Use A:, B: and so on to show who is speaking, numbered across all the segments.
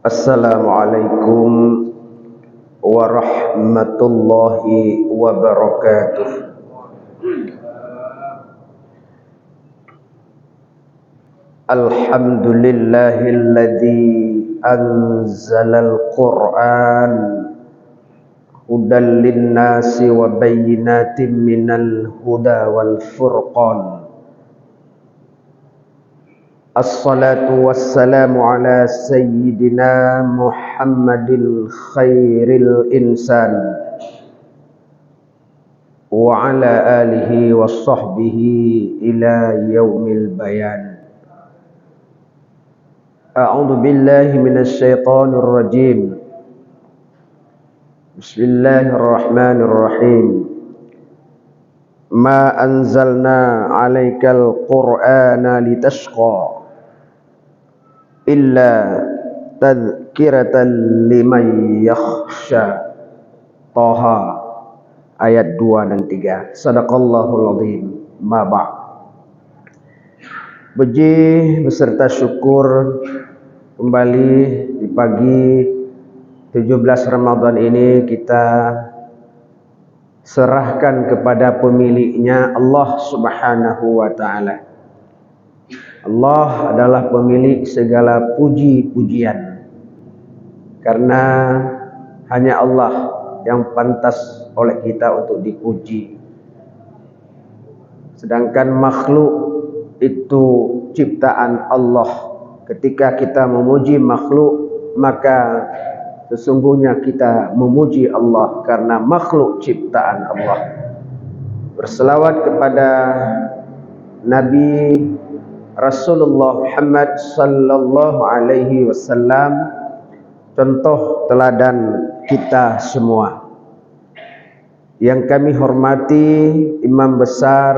A: Assalamualaikum warahmatullahi wabarakatuh. Alhamdulillahilladzi anzalal Qur'an hudan linnasi wa bayyinatin minal huda wal furqan. Assalatu wassalamu ala sayyidina Muhammadil khairil insan wa ala alihi wa sahbihi ila yaumil bayan. A'udzu billahi minasy syaithanir rajim. Bismillahirrahmanirrahim. Ma anzalna 'alaikal Qur'ana litashqa illa tadhkiratan liman yakhsha. Taha ayat 2 dan 3. Sadaqallahul azim. Ma ba'd. Puji beserta syukur kembali di pagi 17 Ramadan ini kita serahkan kepada pemiliknya, Allah Subhanahu wa ta'ala. Allah adalah pemilik segala puji-pujian, karena hanya Allah yang pantas oleh kita untuk dipuji. Sedangkan makhluk itu ciptaan Allah. Ketika kita memuji makhluk, maka sesungguhnya kita memuji Allah karena makhluk ciptaan Allah. Berselawat kepada Nabi Rasulullah Muhammad sallallahu alaihi wasallam, contoh teladan kita semua. Yang kami hormati imam besar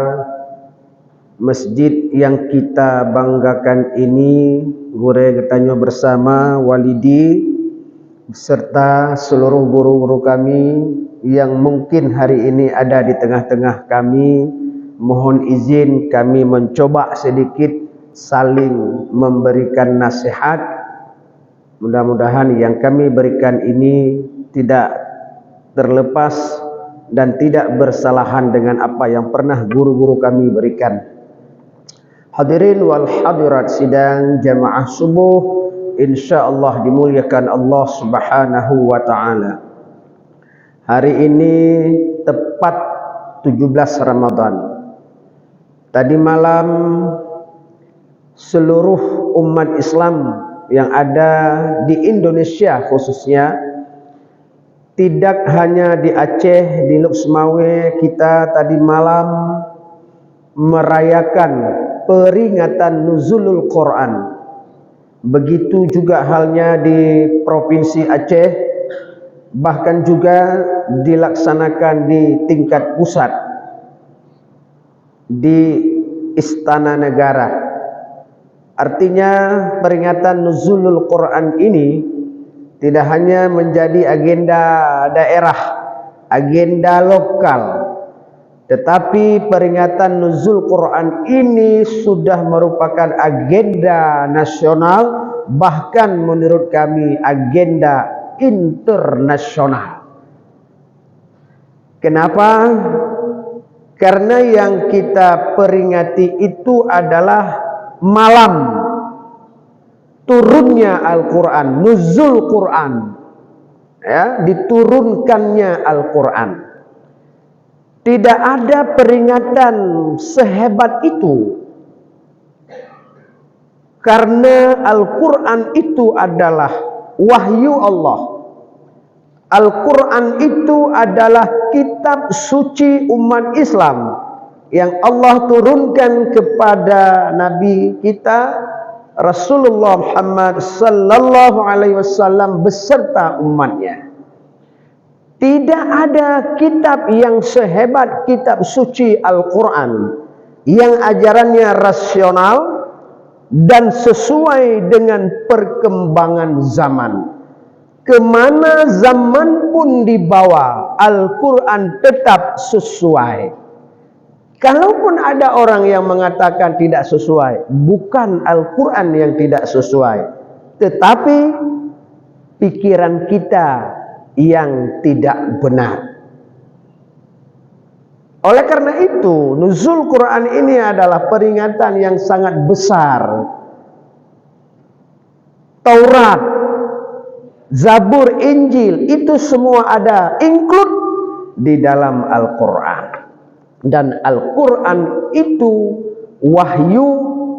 A: masjid yang kita banggakan ini, Gure Getanyo bersama Walidi, serta seluruh guru-guru kami yang mungkin hari ini ada di tengah-tengah kami. Mohon izin kami mencoba sedikit saling memberikan nasihat. Mudah-mudahan yang kami berikan ini tidak terlepas dan tidak bersalahan dengan apa yang pernah guru-guru kami berikan. Hadirin wal hadirat sidang jamaah subuh, insyaallah dimuliakan Allah Subhanahu wa ta'ala. Hari ini tepat 17 Ramadan. Tadi malam seluruh umat Islam yang ada di Indonesia khususnya, tidak hanya di Aceh, di Luxmawe, kita tadi malam merayakan peringatan nuzulul Quran. Begitu juga halnya di Provinsi Aceh, bahkan juga dilaksanakan di tingkat pusat di Istana Negara. Artinya peringatan nuzulul Quran ini tidak hanya menjadi agenda daerah, agenda lokal, tetapi peringatan nuzul Quran ini sudah merupakan agenda nasional, bahkan menurut kami agenda internasional. Kenapa? Karena yang kita peringati itu adalah malam turunnya Al-Quran, nuzul Quran, ya, diturunkannya Al-Quran. Tidak ada peringatan sehebat itu, karena Al-Quran itu adalah wahyu Allah. Al-Quran itu adalah kitab suci umat Islam yang Allah turunkan kepada Nabi kita Rasulullah Muhammad sallallahu alaihi wasallam beserta umatnya. Tidak ada kitab yang sehebat kitab suci Al-Quran, yang ajarannya rasional dan sesuai dengan perkembangan zaman. Kemana zaman pun dibawa, Al-Quran tetap sesuai. Kalaupun ada orang yang mengatakan tidak sesuai, bukan Al-Quran yang tidak sesuai, tetapi pikiran kita yang tidak benar. Oleh karena itu, nuzul Quran ini adalah peringatan yang sangat besar. Taurat, Zabur, Injil, itu semua ada include di dalam Al-Quran. Dan Al-Quran itu wahyu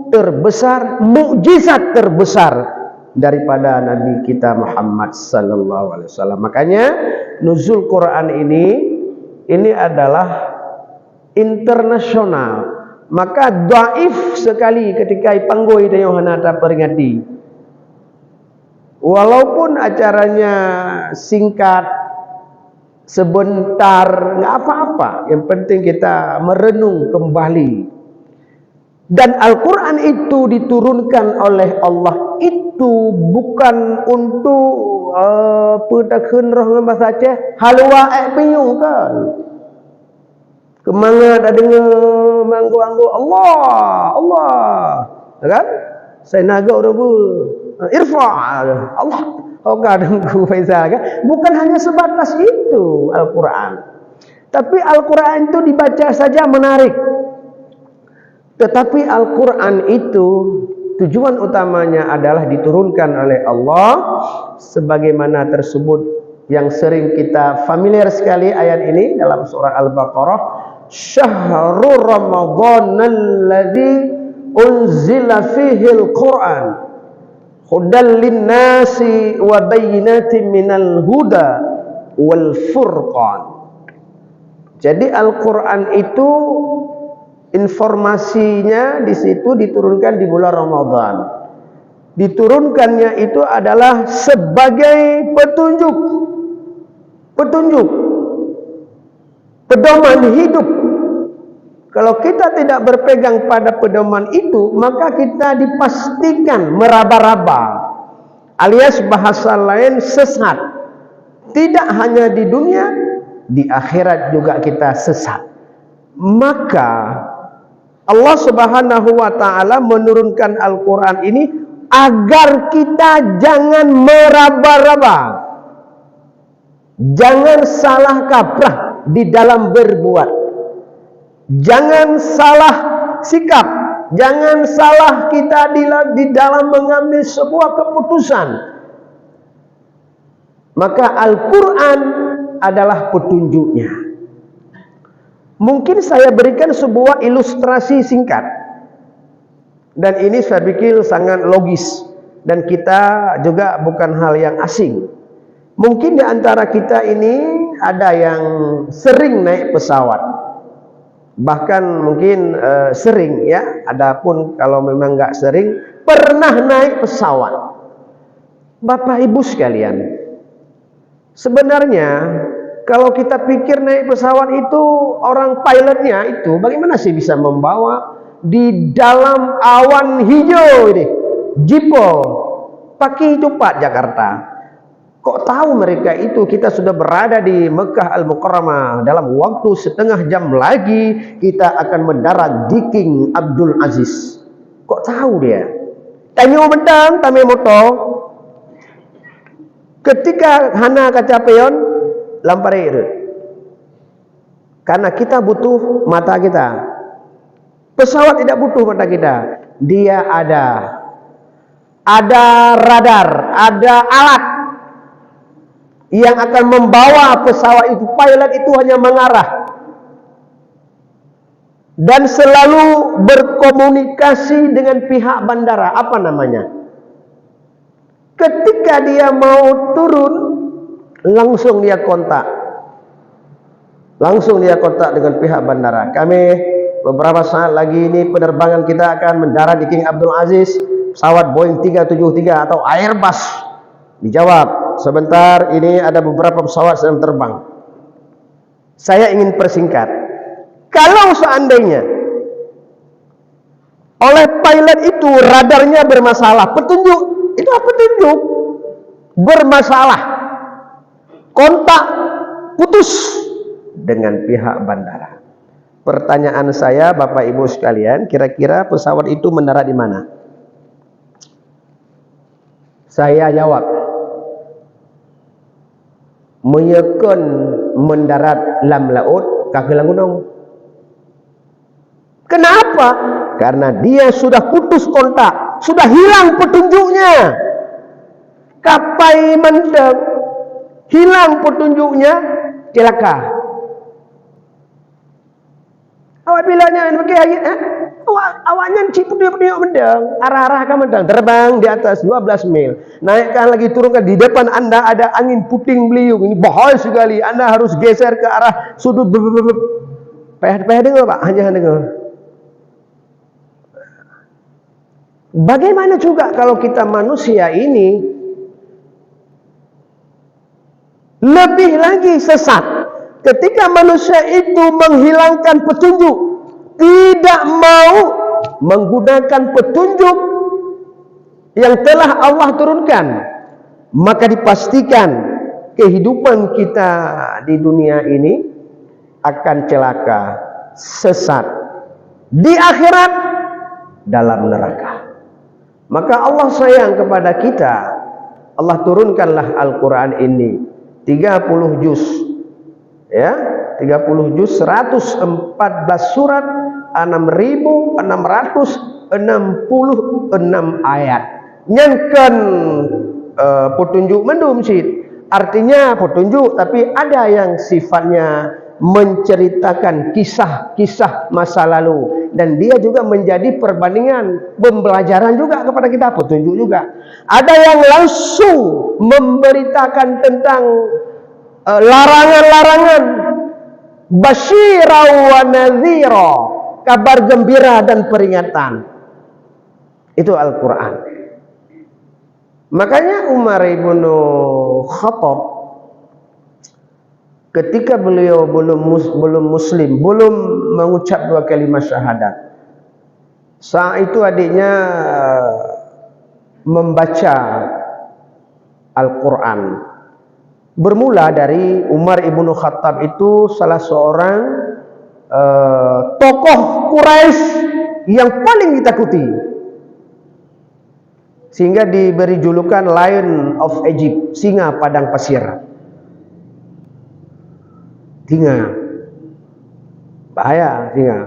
A: terbesar, mukjizat terbesar daripada Nabi kita Muhammad sallallahu alaihi wasallam. Makanya nuzul Quran ini adalah internasional. Maka dhaif sekali ketika ipanggoi dan Yohanata peringati. Walaupun acaranya singkat, sebentar, nggak apa-apa. Yang penting kita merenung kembali. Dan Al-Quran itu diturunkan oleh Allah itu bukan untuk pedakan roh bahasa Aceh halwa pinyung kan. Kemangat ada dengar manggu-anggu Allah, kan? Saya naga udah irfa Allah. Oh kadang ku Faisal kan? Bukan hanya sebatas itu Al-Quran. Tapi Al-Quran itu dibaca saja menarik. Tetapi Al-Quran itu tujuan utamanya adalah diturunkan oleh Allah sebagaimana tersebut yang sering kita familiar sekali ayat ini dalam surah Al-Baqarah. Syahrul Ramadan alladzi unzila fihi al-Quran hudan lin-nasi wa bayyinatin minal huda wal furqan. Jadi Al-Quran itu informasinya di situ diturunkan di bulan Ramadan. Diturunkannya itu adalah sebagai petunjuk, pedoman hidup. Kalau kita tidak berpegang pada pedoman itu, maka kita dipastikan meraba-raba, alias bahasa lain sesat. Tidak hanya di dunia, di akhirat juga kita sesat. Maka Allah Subhanahu wa taala menurunkan Al-Quran ini agar kita jangan meraba-raba, jangan salah kaprah di dalam berbuat, jangan salah sikap, jangan salah kita di dalam mengambil sebuah keputusan. Maka Al-Quran adalah petunjuknya. Mungkin saya berikan sebuah ilustrasi singkat. Dan ini saya pikir sangat logis. Dan kita juga bukan hal yang asing. Mungkin di antara kita ini ada yang sering naik pesawat. Bahkan mungkin sering ya. Adapun kalau memang nggak sering, pernah naik pesawat. Bapak Ibu sekalian, sebenarnya kalau kita pikir naik pesawat itu orang pilotnya itu bagaimana sih bisa membawa di dalam awan hijau ini, Jipo, Paki Cepat Jakarta. Kok tahu mereka itu kita sudah berada di Mekah Al-Mukarramah, dalam waktu setengah jam lagi kita akan mendarat di King Abdul Aziz. Kok tahu dia? Tanyo bentang, tame moto. Ketika hana kacapeon lampari itu. Karena kita butuh mata kita. Pesawat tidak butuh mata kita. Dia ada radar, ada alat yang akan membawa pesawat itu. Pilot itu hanya mengarah dan selalu berkomunikasi dengan pihak bandara. Apa namanya? Ketika dia mau turun, langsung dia kontak dengan pihak bandara. Kami beberapa saat lagi ini penerbangan kita akan mendarat di King Abdul Aziz, pesawat Boeing 373 atau Airbus. Dijawab, sebentar, ini ada beberapa pesawat sedang terbang. Saya ingin persingkat. Kalau seandainya oleh pilot itu radarnya bermasalah, petunjuk bermasalah, kontak putus dengan pihak bandara. Pertanyaan saya, Bapak Ibu sekalian, kira-kira pesawat itu mendarat di mana? Saya jawab, menyekan mendarat lam laut kaki gunung. Kenapa? Karena dia sudah putus kontak, sudah hilang petunjuknya. Kapai mendeng, hilang petunjuknya, celaka. Awak bilangnya bagi ayat, awaknya cip dia mendeng, arah-arah kan mendeng, terbang di atas 12 mil, naikkan lagi turunkan di depan anda ada angin puting beliung, ini bahaya sekali, anda harus geser ke arah sudut. Payah dengar Pak, hanya dengar. Bagaimana juga kalau kita manusia ini lebih lagi sesat. Ketika manusia itu menghilangkan petunjuk, tidak mau menggunakan petunjuk yang telah Allah turunkan, maka dipastikan kehidupan kita di dunia ini akan celaka, sesat, di akhirat dalam neraka. Maka Allah sayang kepada kita. Allah turunkanlah Al-Quran ini 30 juz, ya, 30 juz, 114 surat, 6.666 ayat. Nyankan petunjuk mendum sih. Artinya petunjuk, tapi ada yang sifatnya menceritakan kisah-kisah masa lalu, dan dia juga menjadi perbandingan, pembelajaran juga kepada kita, petunjuk juga. Ada yang langsung memberitakan tentang larangan-larangan, basyira wa nadhira, kabar gembira dan peringatan. Itu Al-Quran. Makanya Umar ibn Khattab ketika beliau belum muslim, belum mengucap 2 kalimat syahadat, saat itu adiknya membaca Al-Quran. Bermula dari Umar ibn Khattab itu salah seorang tokoh Quraisy yang paling ditakuti, sehingga diberi julukan Lion of Egypt, singa padang pasir. Singa, bahaya singa.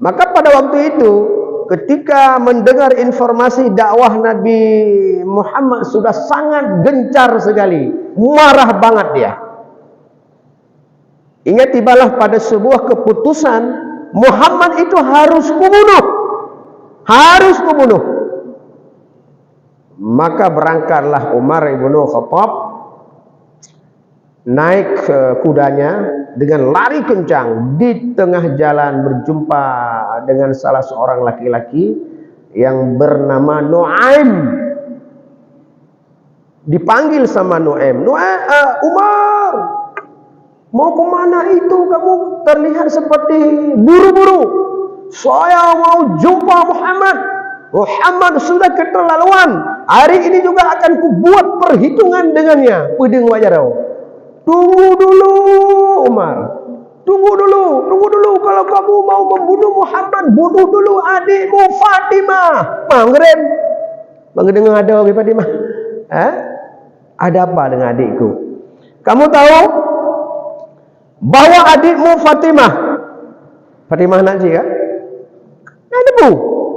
A: Maka pada waktu itu, ketika mendengar informasi dakwah Nabi Muhammad sudah sangat gencar sekali, marah banget dia. Ingat, tibalah pada sebuah keputusan, Muhammad itu harus kubunuh. Maka berangkatlah Umar ibn Khattab, naik ke kudanya dengan lari kencang. Di tengah jalan berjumpa dengan salah seorang laki-laki yang bernama Nuaim. Dipanggil sama Nuaim, Umar, mau kemana itu? Kamu terlihat seperti buru-buru. Saya mau jumpa Muhammad. Muhammad sudah keterlaluan. Hari ini juga akan kubuat perhitungan dengannya. Pedeng wajarau. Tunggu dulu Umar, tunggu dulu. Kalau kamu mau membunuh Muhammad, bunuh dulu adikmu Fatimah. Mengenai ada lagi Fatimah. Ada apa dengan adikku? Kamu tahu bahwa adikmu Fatimah nak sih kan? Ada bu,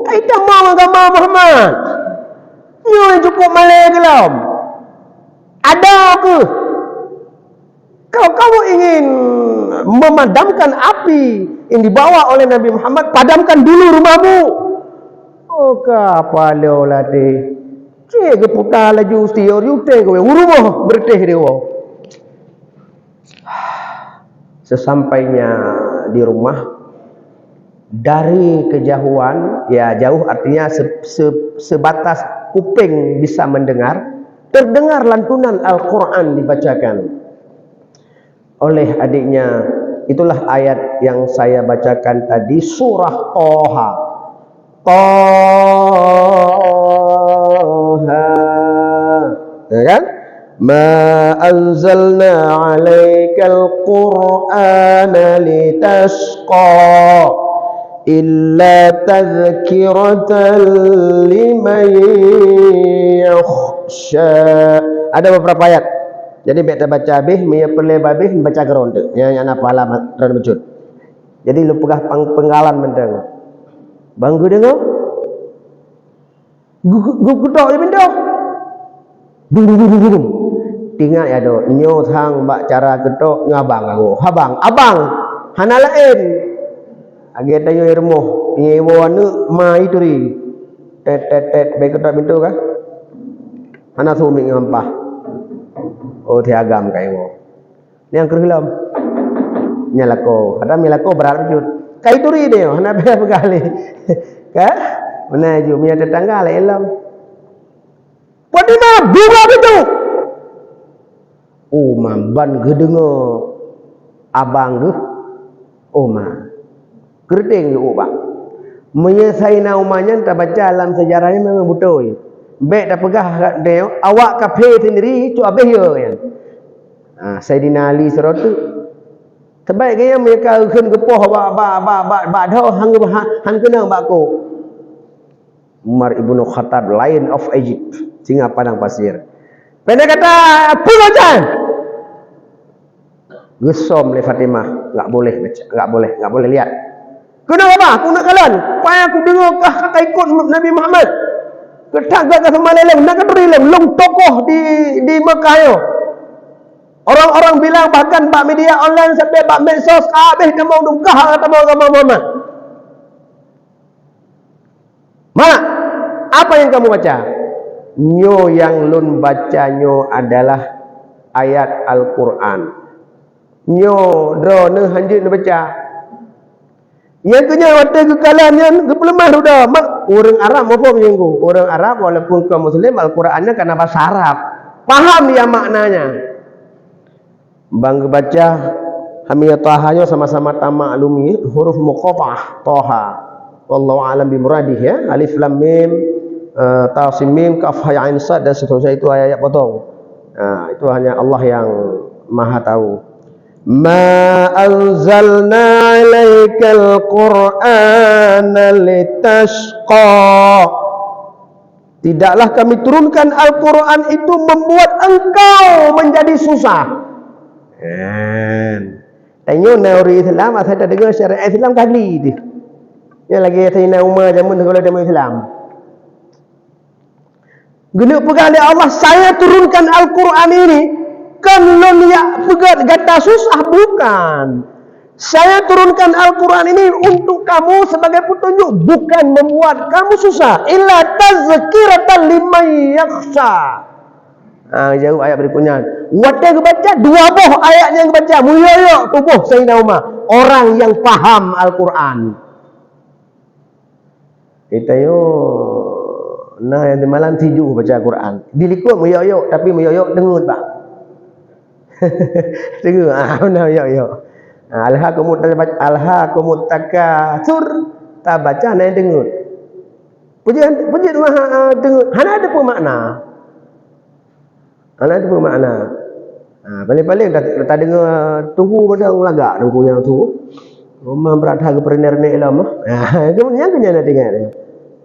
A: kita mau agama Muhammad. Nyoy cukup malai kelam. Ada apa? Kalau kamu ingin memadamkan api yang dibawa oleh Nabi Muhammad, padamkan dulu rumahmu. Oh, kapalo lah deh. Cik putar laju stior yute kowe rumah berteh dewa. Sesampainya di rumah, dari kejauhan, ya jauh artinya sebatas kuping bisa mendengar, terdengar lantunan Al-Quran dibacakan oleh adiknya. Itulah ayat yang saya bacakan tadi, surah Toha. Ya kan? Ma anzalna 'alaikal Qur'ana litasqa illa tadhkiratan liman yakhsha. Ada beberapa ayat. Jadi beta baca habis, mia perle habis baca geronde. Yang apa alam ron bejut. Jadi lu pegah penggalan mendeng. Banggu dengo. Gudok di benda. Dung. Tinggal ya do. Nyo thang bak cara gedok ngabang aku. Abang. Hana lain. Age tayo irmo. Nyewo anu mai turi. Tet baik gedok pintu kah? Hana sumi ngampah. Oh tiagam kayo. Yang kerulam. Nyalako. Ada milako berat jut. Kai turi dia. Hana berapa kali. Kah? Mana ju mia tetangga lah elam. Wadina bunga itu. Oh mamban gedengo abang tu. Oh ma. Kerding lu bang. Menyesaina umanya tak baca alam sejarahnya memang betul. Baik dah pegah dia awak kafe sendiri tu abeh ya. Saidina Ali serotu. Terbaik gaya mereka akan gepoh ba dah hang kena bako. Umar ibnu Khattab, Lion of Egypt, singa padang pasir. Pendek kata, pulang gesom le Fatimah, enggak boleh lihat. Kenapa apa? Aku nak kalan. Payah aku dengar kata ikut Nabi Muhammad. Ketagak sama leleng, nak kerilem, long tokoh di Mekah yo. Orang-orang bilang bahkan pak media online sampai pak medsos habis demau dungkah kata Muhammad. Mana? Apa yang kamu baca? Nyo yang lun baca nyo adalah ayat Al-Quran. Nyo drone hanjit baca. Yang kena waktu kekalannya kepelemah sudah. Mak orang Arab apa minggu? Orang Arab walaupun kaum Muslim Al-Qurannya karena bahasa Arab. Paham dia maknanya. Bang baca hamiyah tahanya sama-sama tamaklumi huruf muqatta'ah taha. Wallahu a'lam bimuradih ya. Alif lam mim ta sin mim kaf ha ain sad dan seterusnya itu ayat potong. Itu hanya Allah yang Maha tahu. Ma anzalna 'alaikal qur'ana litashqa. Tidaklah kami turunkan Al-Quran itu membuat engkau menjadi susah. Tanya nauri Islam, saya tak dengar syariat Islam kali dia. Yang lagi Sayyidina Umar zaman kalau dia Islam. Guna pegang oleh Allah, saya turunkan Al-Quran ini kan lon ya pegang kata susah bukan. Saya turunkan Al-Quran ini untuk kamu sebagai petunjuk, bukan membuat kamu susah. Illa tazkiratan liman yakhsha. Jauh ayat berikutnya. Waktu baca dua boh ayat yang baca muyoyo tubuh Sayyidina Umar, orang yang paham Al-Quran. Kita yo nah yang di malam tidur baca Quran. Dilikut muyoyo tapi muyoyo dengut pak. Dengut nah muyoyo. Alhaakumut takatsur tak baca nah dengut. Pujian maha dengut. Hana ada pun makna. Paling-paling tak dengar tunggu pada lagak tunggu yang tu. Rumah berada ke periner ni lama. Kemudian kena nak dengar.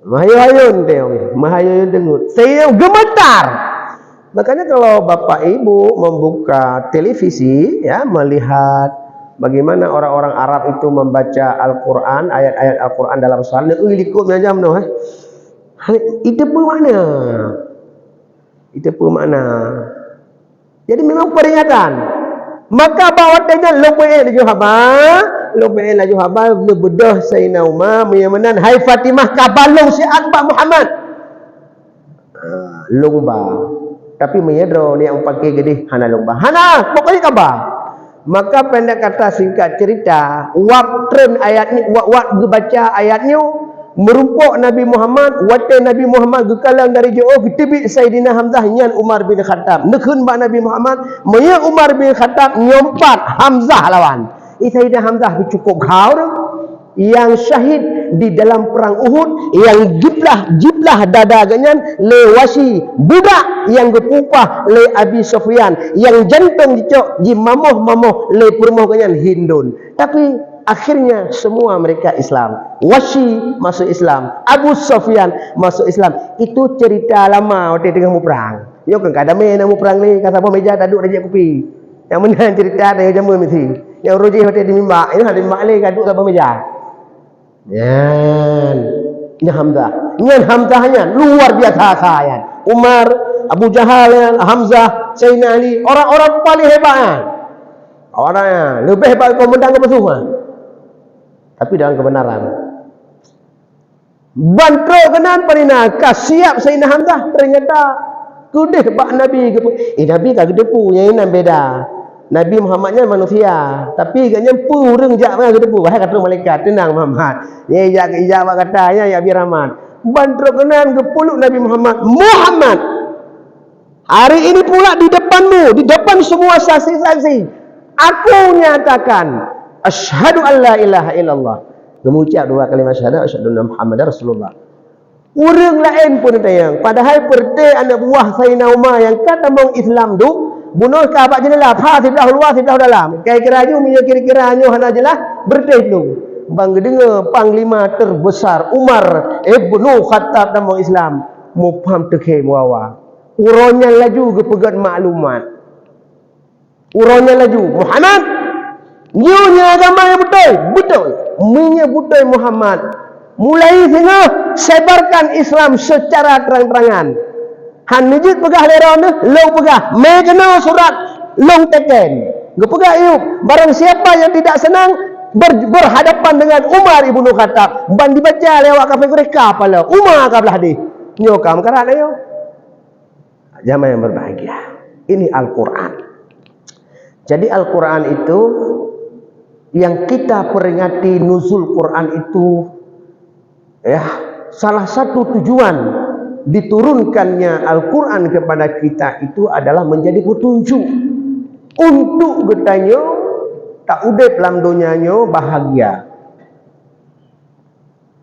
A: Mahayun dia, mahayun dengut. Saya gemetar. Makanya kalau bapak ibu membuka televisi, ya melihat bagaimana orang-orang Arab itu membaca Al-Quran, ayat-ayat Al-Quran dalam salat, ikut macam tu. Itu pun mana? Itu pun mana? Jadi memang peringatan. Maka bawa dengan lupain laju haba, bedah Sayyidina Umar menyamanan hai Fatimah kabalong si Akbar Muhammad. Lomba. Tapi menyedro ni yang pakai gede hana lomba. Hana pokoknya kabar. Maka pendek kata singkat cerita, wak tren ayat ni, wak baca ayatnya merumpuk Nabi Muhammad, waktu Nabi Muhammad gekalang dari jauh ketibik Sayyidina Hamzah nyan Umar bin Khattab. Nekun ba Nabi Muhammad, maya Umar bin Khattab nyompat Hamzah lawan. Sayyidina Hamzah cukup kau yang syahid di dalam perang Uhud, yang jiblah dada ganyan lewasi budak yang gepupah le Abi Sufyan, yang jantung dicok di mamoh le permoh ganyan Hindun. Tapi akhirnya semua mereka Islam. Wasi masuk Islam, Abu Sufyan masuk Islam. Itu cerita lama waktu tengah perang. Yo kan kadame namu perang ni kata apa meja taduk rejek kopi. Yang menang cerita ada yang jamu mesti. Yang roji hotel di mimba, ini ada mimba le kaduk apa meja. Yan. Ini Hamzah. Ini Hamzahnya luar biasa saya. Umar, Abu Jahal, Hamzah, Sayyidina Ali, orang-orang paling hebat. Orang lebih hebat komandan ke musuh. Tapi dalam kebenaran. Bantro kenan parina kasiap Sayyidina Hamzah ternyata kudeh bak Nabi ke. Nabi tak gedepu yang ini beda. Nabi Muhammadnya manusia, tapi gak nyempu reng jak mana gedepu. Wahai kata malaikat, tenang Muhammad. Ya ijak katanya ya bi rahmat. Bantro kenan ke puluk Nabi Muhammad. Muhammad. Hari ini pula di depanmu, di depan semua saksi-saksi, aku nyatakan asyhadu an la ilaha illallah. Mengucap dua kalimat syahadat asyhadu anna Muhammadar Rasulullah. Orang lain pun tayang. Padahal perte anak buah Sayyidina Umar yang kata mong Islam tu bunuh kaabak jelah fasih dah luar dah dalam. Kira-kira ju punya kira-kira nyo hana jelah berte tu. Bang dengar panglima terbesar Umar Ibnu Khattab nama Islam mu paham tekhe muawa. Uronya laju ke pegat maklumat. Uronya laju Muhammad nyonya agama yang betul. Minyak betul Muhammad. Mulai sini sebarkan Islam secara terang-terangan. Han nijit pegah leron long pegah. Me kena surat long teken. Ge pegah iup. Barang siapa yang tidak senang berhadapan dengan Umar Ibnu Khattab, ban dibaca lewat kafe mereka pala. Umar kablah hadis. Nyo kam karat ayo. Jamaah yang berbahagia. Ini Al-Qur'an. Jadi Al-Qur'an itu yang kita peringati nuzul Quran itu ya, salah satu tujuan diturunkannya Al-Quran kepada kita itu adalah menjadi petunjuk untuk getanyo tak udep dalam dunianyo bahagia,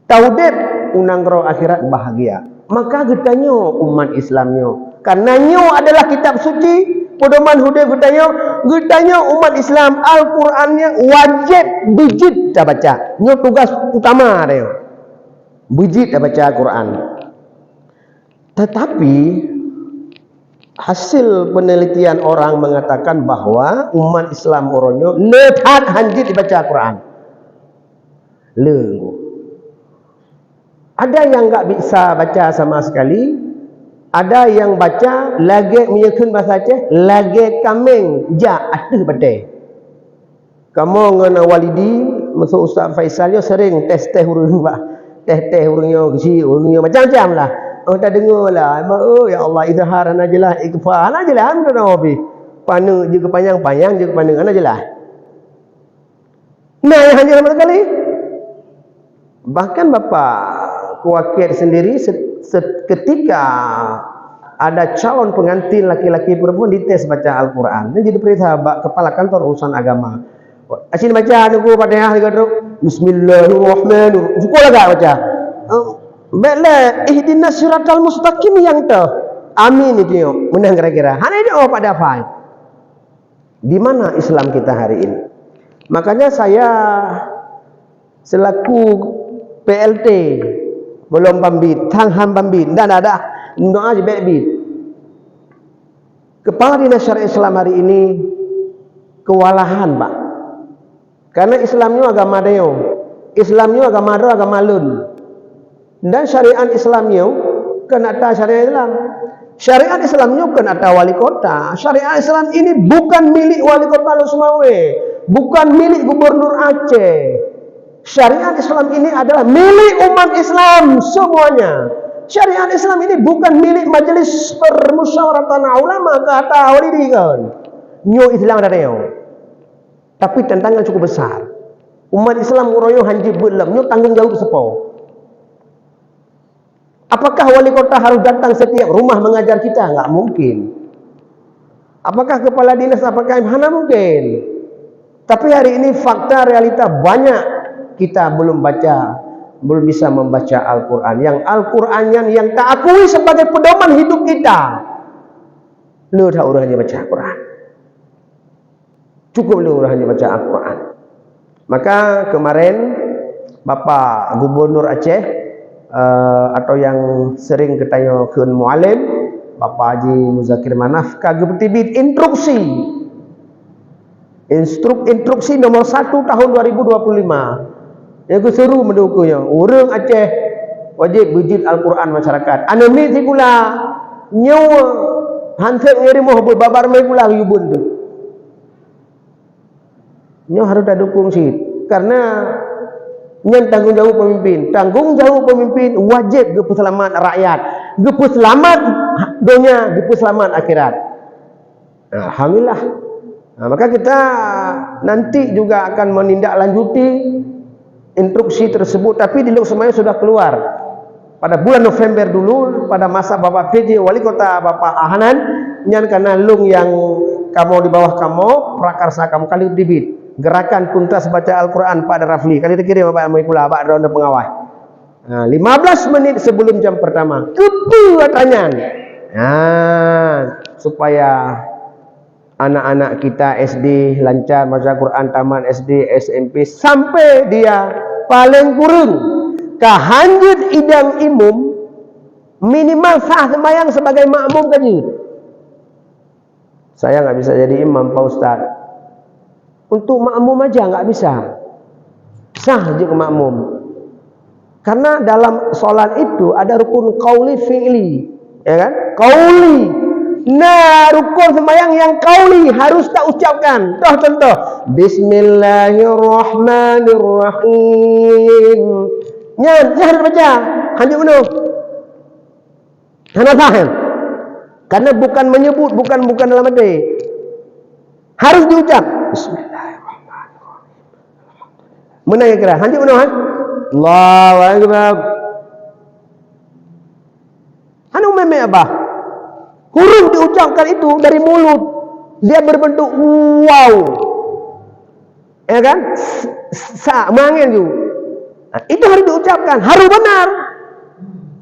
A: tak udep unang roh akhirat bahagia. Maka getanyo umat Islamnya, karena nyo adalah kitab suci pedoman hudud getanyo umat Islam Al-Qurannya wajib bijit dah baca. Nyo tugas utama dia. Bijit dah baca Al-Quran. Tetapi hasil penelitian orang mengatakan bahwa umat Islam orangnya lehat hanjit dibaca Al-Quran. Ada yang enggak bisa baca sama sekali. Ada yang baca lagi menyekun bahasa Aceh, lagi kameng ja atuh badai. Kamu ngena walidi masuk Ustaz Faisal yo sering tes huruf bah. Tes hurufnya kecil, hurufnya macam-macam lah. Oh tak dengar lah. Oh ya Allah izhar ana jelah ikfa ana jelah amna nabi. Panu juga panjang-panjang juga pandang ana jelah. Nah yang hanya sama sekali. Bahkan Bapak Kuakir sendiri ketika ada calon pengantin laki-laki perempuan dites baca Al-Quran. Ini jadi perintah kepala kantor urusan agama. Asyik baca nunggu Fatihah dikatakan Bismillahirrahmanirrahim. Cukup lah baca. Baiklah ihdinas siratal mustaqim yang tu. Amin itu yo. Menang kira-kira. Hanya ini pada apa? Di mana Islam kita hari ini? Makanya saya selaku PLT belum pambit, tangham pambit, dan ada doa aja bebit. Kepala Dinas Syariah Islam hari ini kewalahan, Pak. Karena Islamnya agama deo, Islamnya agama do, agama lun. Dan syariat Islamnya kan ada syariat Islam. Syariat Islamnya kan ada wali kota. Syariat Islam ini bukan milik wali kota Lusmawe, bukan milik gubernur Aceh. Syariat Islam ini adalah milik umat Islam semuanya. Syariat Islam ini bukan milik majelis permusyawaratan ulama kata walidi kan. Nyo Islam ada neo. Tapi tantangan cukup besar. Umat Islam uroyo hanji belum nyo tanggung jawab sepo. Apakah wali kota harus datang setiap rumah mengajar kita? Enggak mungkin. Apakah kepala dinas apakah mana mungkin? Tapi hari ini fakta realita banyak kita belum baca, belum bisa membaca Al-Quran. Yang Al-Qurannya yang tak akui sebagai pedoman hidup kita. Lu tak urahnya baca Al-Quran. Cukup lu urahnya baca Al-Quran. Maka kemarin Bapak Gubernur Aceh atau yang sering ketanya ke mualim Bapak Haji Muzakir Manaf kagem tibit instruksi nomor 1 tahun 2025. Yang seru mendukunya. Orang Aceh wajib wujud Al-Quran masyarakat. Anami si pula nyawa hansep ngiri moh babar mai pula yubun tu. Nyawa harus ada dukung sih. Karena yang tanggung jawab pemimpin wajib gepu selamat rakyat, gepu selamat dunia, gepu selamat akhirat. Alhamdulillah. Maka kita nanti juga akan menindaklanjuti instruksi tersebut, tapi di Lok Semaya sudah keluar pada bulan November dulu, pada masa Bapak PJ Wali Kota Bapak Ahanan, nyan karena lung yang kamu di bawah kamu prakarsa kamu kali dibit gerakan tuntas baca Al-Quran Pak Rafli kali dikirim Bapak Amai pula Pak Ronda Pengawal. 15 menit sebelum jam pertama kepu katanya, supaya anak-anak kita SD lancar baca Quran taman SD SMP sampai dia paling kurang kahanjut idang imum minimal sah sembahyang sebagai makmum kaji. Saya nggak bisa jadi imam Pak Ustaz. Untuk makmum aja nggak bisa, sah aja ke makmum. Karena dalam sholat itu ada rukun qauli fi'li, ya kan? Qauli. Nah, rukun sembahyang yang qauli harus tak ucapkan. Contoh. Bismillahirrahmanirrahim. Nyan, jangan baca. Hanya penuh. Hana faham. Karena bukan menyebut, bukan dalam hati. Harus diucap. Bismillahirrahmanirrahim. Mana yang kira? Hanya penuh. Allahu Akbar. Hana meme apa? Huruf diucapkan itu dari mulut, dia berbentuk wow, ya kan? Mangin tu. Itu harus diucapkan, harus benar.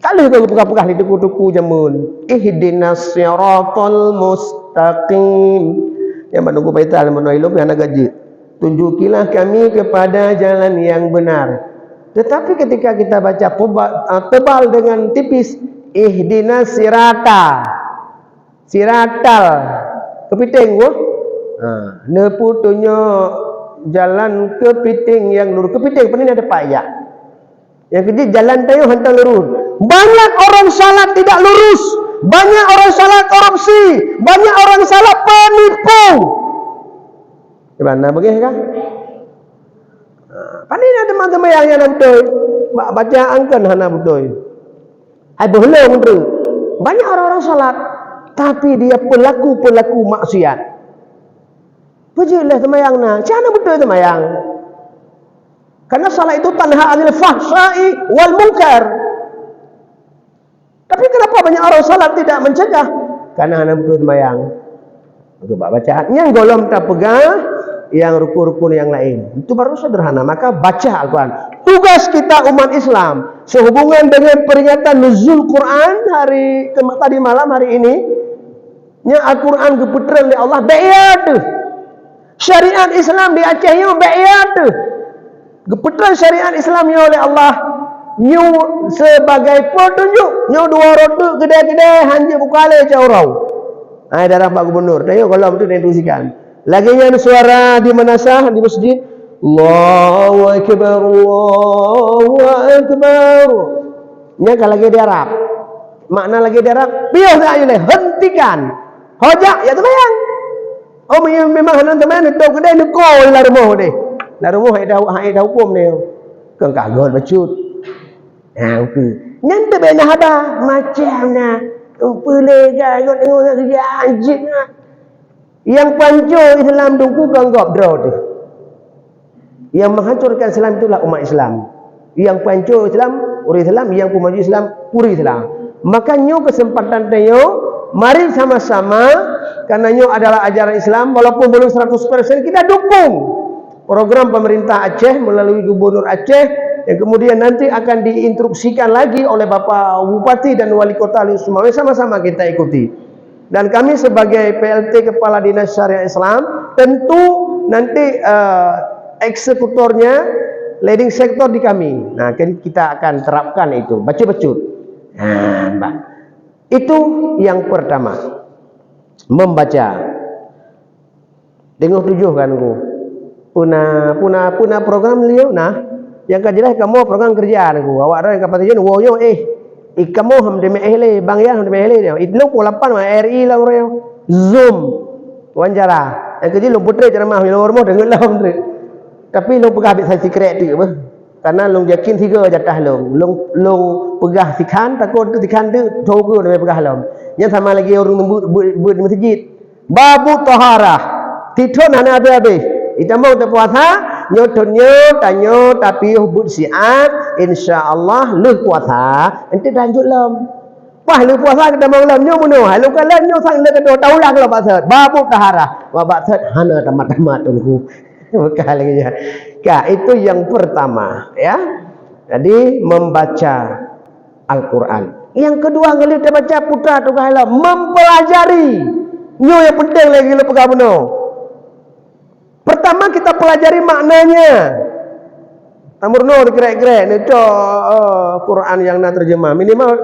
A: Kalau kita pekah-pekah di tuku-tuku jamun, ihdinas siratal mustaqim. Yang menunggu baital menuailup yang nak gaji. Tunjukilah kami kepada jalan yang benar. Tetapi ketika kita baca tebal dengan tipis, ihdinas siratal kepiting neputunya jalan kepiting yang lurus. Kepiting ini ada payah. Yang kedua jalan tayo hantar lurus. Banyak orang salat tidak lurus, banyak orang salat korupsi, banyak orang salat penipu. Gimana begitu kan? Paling ada teman-teman yang ada betul baca angkan hana betul. Hai belum tu. Banyak orang-orang salat tapi dia pelaku maksiat. Pujilah sembahyang nah. Macam betul sembahyang? Karena salat itu tanha 'anil fahsya'i wal munkar. Tapi kenapa banyak orang salat tidak mencegah? Karena hana betul sembahyang. Untuk bacaan yang golom tak pegang, yang rukun-rukun yang lain. Itu baru sederhana. Maka baca Al-Quran. Tugas kita umat Islam sehubungan dengan peringatan nuzul Quran tadi malam hari ini. Yang Al-Quran keputeran oleh Allah bayat. Syariat Islam di Aceh nya bayat. Keputeran syariat Islam oleh Allah nyu sebagai petunjuk. Nyu dua rotu kedai-kedai hanya bukale caurau. Darah Pak Gubernur. Tengok kalau itu diinstruksikan. Lagi yang suara di manasah di masjid. Allahu Akbar, Allahu Akbar. Nya kalau lagi di Arab. Makna lagi di Arab. Biar tak boleh hentikan. Hojak ya sembahyang. Oh memang hanan teman itu kedai ni kau lah rumah deh. Lah rumah hai dah hukum ni. Kang kagon bacut. Aku. Nyante bena haba macamnya. Boleh kagon tengok kerja anjingnya. Yang panco Islam dungku ganggap draw tu. Yang menghancurkan Islam itulah umat Islam. Yang panco Islam, uri Islam, yang pemaju Islam, uri Islam. Maka nyo kesempatan tayo, mari sama-sama karena nyo adalah ajaran Islam walaupun belum 100% kita dukung program pemerintah Aceh melalui Gubernur Aceh yang kemudian nanti akan diinstruksikan lagi oleh Bapak Bupati dan Wali Kota Lok Semaya, sama-sama kita ikuti. Dan kami sebagai PLT Kepala Dinas Syariah Islam tentu nanti eksekutornya leading sektor di kami. Nah, kita akan terapkan itu baca-bacut. Itu yang pertama. Membaca. Tengok tujuh kan ku. Puna program liu nah. Yang kajilah kamu program kerjaan ku. Awak dah yang kapatijun woyo kamu ham de mehle bang ya ham de mehle dia. Itu pun 8 RI lah orang. Zoom. Wawancara. Yang kerja lu putra ceramah lu rumah dengar lah om. Tapi lu pegah habis secret tu apa? Karena lu yakin 3 jatah lu pegah sikan takut tu sikan tu thogu dia pegah lu. Yang sama lagi orang buat di masjid. Babu taharah. Tithon hana habis. Kita mau puasa nyotonyo tanyo tapi hubut siat insyaallah lu puasa ente lanjut lem. Wah lu puasa kita mau lem nyo muno. Lu kalau nyo sang le kedo taulang lo pasat. Babu taharah. Wa batsat hana tamat-tamat tunggu. Bukan lagi ya. Itu yang pertama ya. Jadi membaca Al-Qur'an. Yang kedua ngeli kita baca putra tu kahala mempelajari. Nyo yang penting lagi lu pegang benar. Pertama kita pelajari maknanya. Tamurno dikerek-kerek ni Quran yang nak terjemah.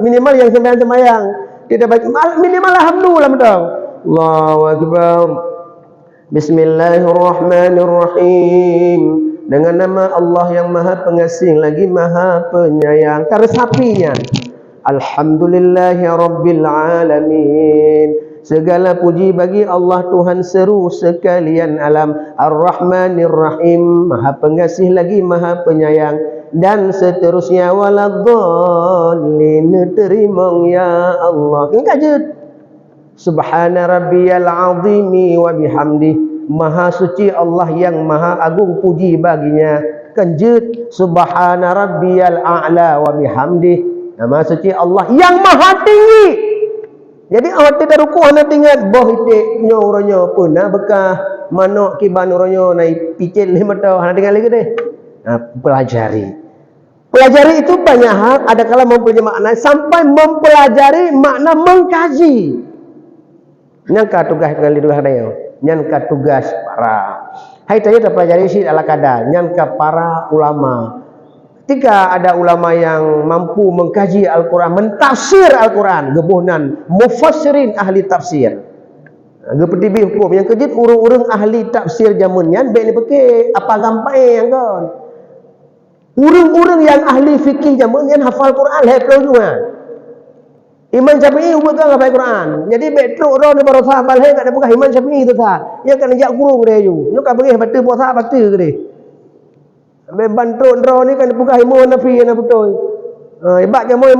A: Minimal yang sembahyang. Kita baca minimal alhamdulillah betul. Allahu akbar. Bismillahirrahmanirrahim. Dengan nama Allah yang Maha Pengasih lagi Maha Penyayang. Tersapinya. Alhamdulillahirabbil alamin. Segala puji bagi Allah Tuhan seru sekalian alam. Ar-Rahmanir Rahim. Maha Pengasih lagi Maha Penyayang. Dan seterusnya waladhdallin. Terima ya Allah. Kajut. Subhana rabbiyal azimi wa bihamdi. Maha suci Allah yang maha agung puji baginya. Kajut. Subhana rabbiyal a'la wa bihamdi. Maha suci Allah yang maha tinggi. Jadi awak tidak ruku hanya tinggal boh itik nyo uronyo pun bekah manok kiban uronyo naik picit lima tahun hanya tinggal lagi deh. Pelajari. Pelajari itu banyak hal. Ada kala mempunyai makna sampai mempelajari makna mengkaji. Nyangka tugas dengan lidah dayo. Nyangka tugas para. Hai tanya pelajari sih ala kada. Nyangka para ulama. Ketika ada ulama yang mampu mengkaji Al-Quran, mentafsir Al-Quran, gebuhnan, mufassirin ahli tafsir. Gepetibi hukum yang kejut urung-urung ahli tafsir jamunnya, baik ni pakai apa gampai yang kan. Urung-urung yang ahli fikih jamunnya hafal Quran, hafal juga. Imam Syafi'i bukan hafal Quran. Jadi baik teruk orang ni baru hafal hai kat bukan Imam Syafi'i tu sah. Dia kan ajak guru dia ju. Dia kan bagi baca puasa baca ke dia. Beban teruk ni kan bukan Imam Nafi yang betul. Ibat kamu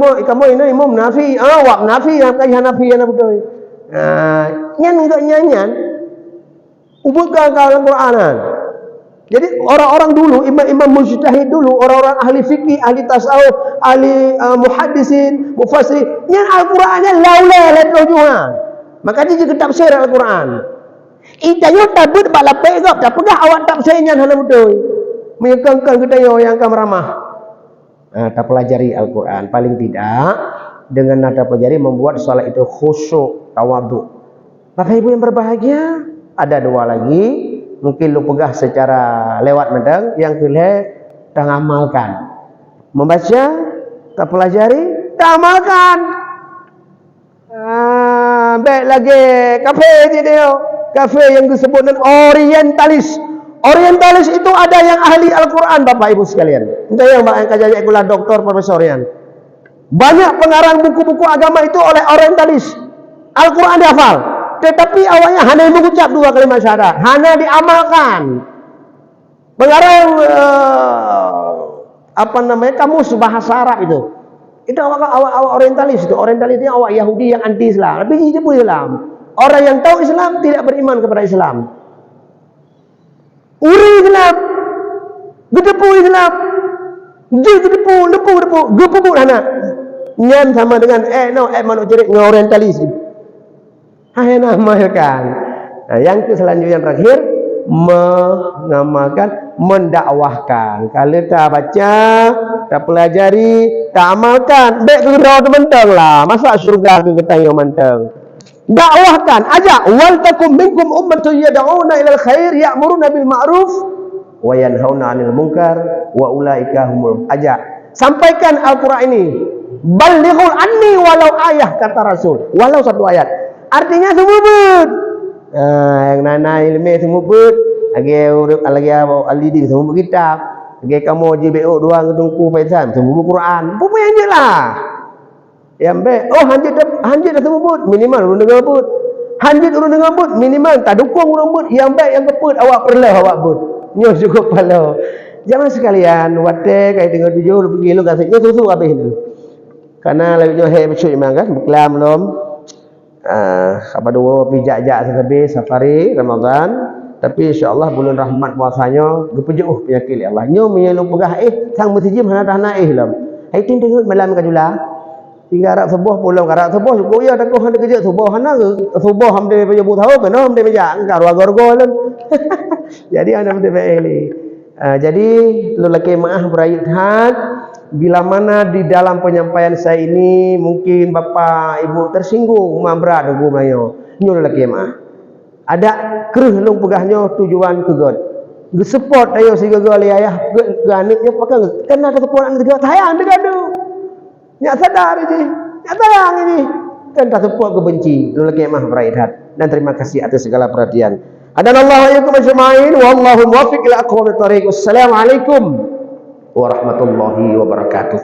A: ini Imam Nafi. Wak Nafi yang kaji Hanafi yang betul. Nyan enggak nyanyan. Bukan kalau Quran. Jadi orang-orang dulu, imam-imam mujtahid dulu, orang-orang ahli fikih, ahli tasawuf, ahli muhaddisin, mufassir, nyan Al-Qurannya laula tujuan. Maka dia juga tafsir Al-Quran. Itayo tabut bala pegap, tak pedah awak tafsirnya hana betul. Menyekangkan kita yang akan ramah. Tak pelajari Al-Quran. Paling tidak dengan nada pelajari membuat salat itu khusyuk, tawadhu. Bapak Ibu yang berbahagia, ada dua lagi. Mungkin lu pegah secara lewat medang. Yang kedua, tak amalkan. Membaca, tak pelajari, tak amalkan. Baik lagi kafe dia. Kafe yang disebut dengan orientalis. Orientalis itu ada yang ahli Al-Quran, Bapak Ibu sekalian. Itu yang kajaya ikulah doktor, profesor yang. Banyak pengarang buku-buku agama itu oleh orientalis. Al-Quran dihafal. Tetapi awalnya hanya mengucap 2 kalimat syahadat. Hanya diamalkan. Pengarang kamus bahasa Arab itu. Itu awak orientalis itu. Orientalis itu awak Yahudi yang anti Islam. Tapi itu pun Islam. Orang yang tahu Islam tidak beriman kepada Islam. Uri Islam, gedepu Islam, gedepu, gedepu anak. Nyan sama dengan manuk cerik orientalis. Hai namakan. Yang selanjutnya terakhir mengamalkan, mendakwahkan. Kalau tak baca, tak pelajari, tak amalkan, baik gerau tu mentang lah. Masa surga tu kita yang mentang. Dakwahkan, ajak. Wal takum minkum ummatun yad'una ilal khair ya'muruna bil ma'ruf wa yanhauna 'anil munkar wa ulaika humul ajak. Sampaikan Al-Quran ini. Ballighul anni walau ayah, kata Rasul. Walau satu ayat. Artinya semua but. Yang nana ilmu semua but. Lagi alidi semua kitab. Lagi kamu JBO doang tungku pesan semua Quran. Buku yang je lah. Yang baik. Oh hanjit dah semua but. Minimal urun dengar but. Hanjit urun dengar but. Minimal tak dukung urun but. Yang baik yang keput awak perlah awak but. Nyo cukup palau. Jangan sekalian wate kait dengan tujuh lu pergi lu kasih susu habis tu. Karena lagi nyo he becut memang kan berkelam belum. Apa dua pijak-jak habis safari Ramadan, tapi insya-Allah bulan rahmat puasanya gepejuh penyakit Allah. Nyo menyeluk pegah sang masjid hana tahna lam. Hai tin dengut malam kadula. Tinggal rak subuh pulang karak subuh cukup ya tak hana kerja subuh hana subuh hamde pejabu tahu kena hamde meja karwa gorgol. Jadi anda mesti baik. Jadi lelaki maah berayut had. Bila mana di dalam penyampaian saya ini mungkin bapa ibu tersinggung berat aku Melayu nyo lelaki maah. Ada keruh long pegahnya tujuan ke god. Ge support ayo si gagol ayah ganitnya pakai kena ke support ang tegak sayang degadu. Nyak sadar ini. Nyak sayang ini. Kan tak support ke benci lelaki maah berayut had. Dan terima kasih atas segala perhatian. Adanallahu alaikum ajma'in wallahu muwaffiq ila aqwamit thariq. Wassalamualaikum warahmatullahi wabarakatuh.